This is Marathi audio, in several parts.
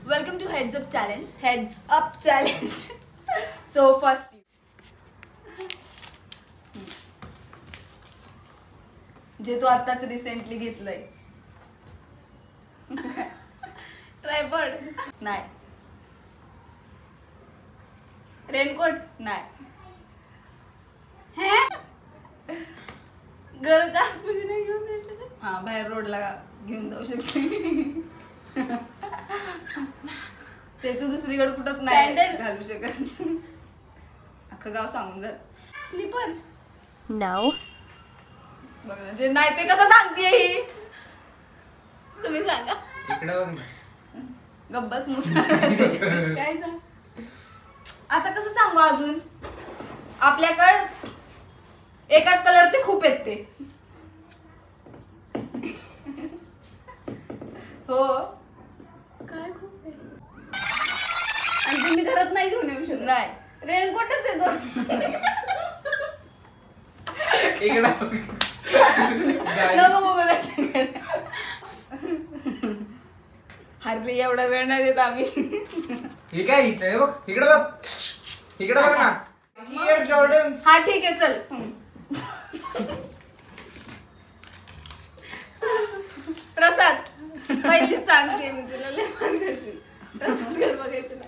Welcome to Heads Up Challenge. Heads Up Challenge. So first, जे तू आताच रिसेंटली घेतलंय. ट्रायपॉड नाही. रेनकोट नाही. घरात आतमध्ये नाही घेऊन जाऊ शकत. हा, बाहेर रोडला घेऊन जाऊ शकते. ते तू दुसरीकडे कुठंच नाही Sandal. घालू शकत. अख्खं गाव सांगून जर स्लीपर्स No. बघ ना, जे नाही ते कसं सांगते ही. तुम्ही सांगा इकडे बघ ना. गब्बस मुसळ. काय सांग. आता कसं सांगू अजून. आपल्याकडं एकाच कलरचे खूप आहेत ते. हो. काय खूप आहे. आणि तुम्ही घरात नाही घेऊन येऊ शकत. नाही. रेनकोटच आहे तो. इकडे बघ. नको बघू द्यायचं. हरली एवढा वेळ नाही देत आम्ही. हे काय इथं आहे बघ. इकडे बघ. इकडे बघ ना. Air Jordan. हा ठीक आहे चल. प्रसाद पहिलीच सांगते मी तुला लय मान करशील. प्रसाद घर बघायचं ना.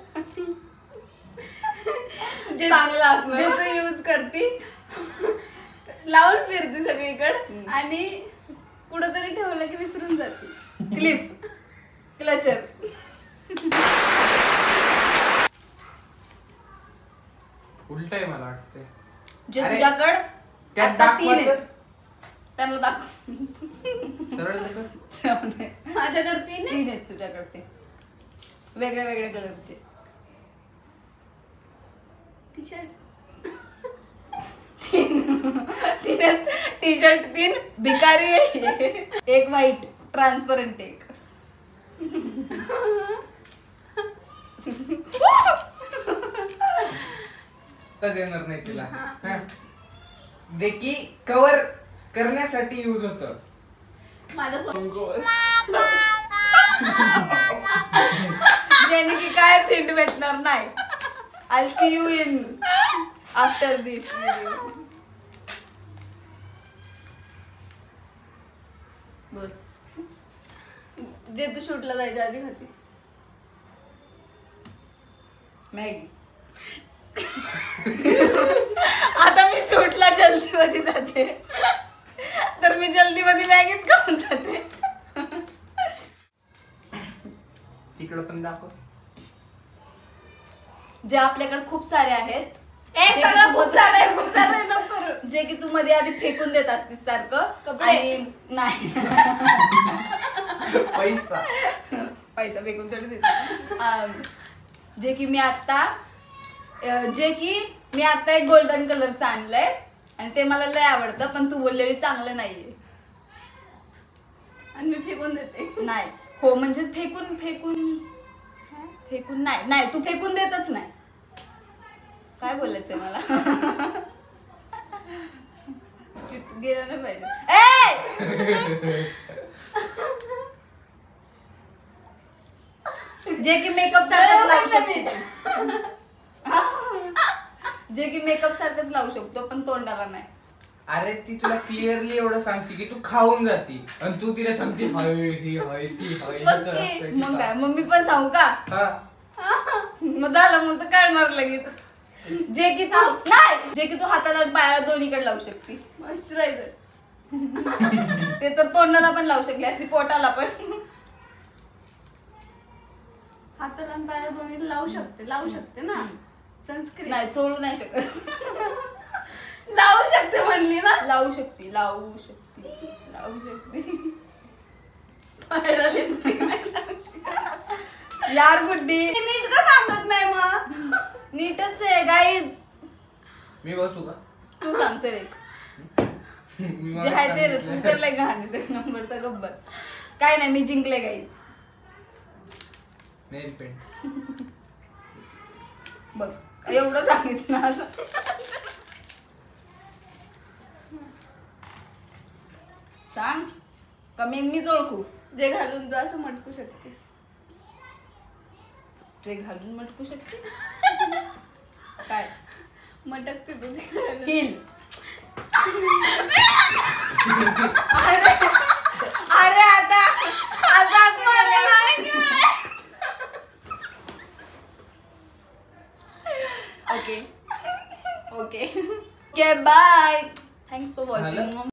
जे चांगलं असणार. जे तू यूज करती लावून फिरते सगळीकडे आणि कुठंतरी ठेवलं की विसरून जाते. Clip clutcher. उलट आहे मला वाटतं. जे अरे, तुझ्याकडं त्यात आता 3 दाखवा आहेत. त्यांना दाखव. सरळ दाखव. माझ्याकडे 3 आहे. 3 आहेत तुझ्याकडे ते वेगळ्या वेगळ्या कलरचे. टी शर्ट टी शर्ट 3 भिकारी आहे. एक व्हाईट ट्रान्सपरंट एक. देणार नाही तिला. हा. दे की कव्हर करण्यासाठी यूज होतं. माझा फोन ज्याने की काय हिंट भेटणार नाही. I see you in after this video. बोल. जे तू शूटला जायच्या आधी खाती. मॅगी. आता मी शूटला जल्दीमध्ये जाते तर मी जल्दीमध्ये मॅगीच खाऊन जाते. तिकडं पण दाखव. जे आपल्याकडे खूप सारे आहेत. ए सगळं खूप सारं आहे, खूप सारं आहे, नको करू. जे की तू मध्ये आधी फेकून देत असतीस सारखं. कपडे. आणि नाही. पैसा. पैसा फेकून तरी देते. जे की मी आता एक गोल्डन कलरचं आणलंय आणि ते मला लय आवडतं. पण तू बोललेली चांगलं नाहीये. आणि मी फेकून देते. नाही. हो म्हणजे फेकून नाही तू फेकून देतच नाही. काय बोलायचंय मला. चिट गेलं नाही पाहिजे. जे की मेकअप सारखंच लावू शकतो. जे की मेकअप सारखंच लावू शकतो पण तोंडाला नाही. अरे ती तुला क्लिअरली एवढं सांगते की तू खाऊन जाती आणि तू तिला सांगते हाय ही हाय ती हाय. ओके. मग काय मग मी पण सांगू का. मग झालं मग तर कळणार लगेच. जे की तू हाताला पायाला दोन्हीकडे लावू शकते. मॉइश्चरायझर ते तर तोंडाला पण लावू शकली असती पोटाला पण. हाताला आणि पायाला दोन्ही लावू शकते ना. सनस्क्रीन नाही चोळू नाही शकत. लावू शकते म्हणली ना. लावू शकते. पायाला लिपस्टिक नाही लावू शकत. यार गुड्डी नीट का सांगत नाही मग. नीटच आहे गाईज. मी बसू का? तू सांग चल एक. मी जे मला आहे ते रे, सांगितलंय. तू तर लय घाणीच एक नंबरचा गब्बस. काय नाही मी जिंकले गाईज. नेल पेंट. बघ एवढं सांगितलं आता. सांग कमी मीच ओळखू. जे घालून तू असं मटकू शकतेस. ते घालून मटकू शकते काय मटकते तू हिल अरे आता okay okay bye thanks for watching.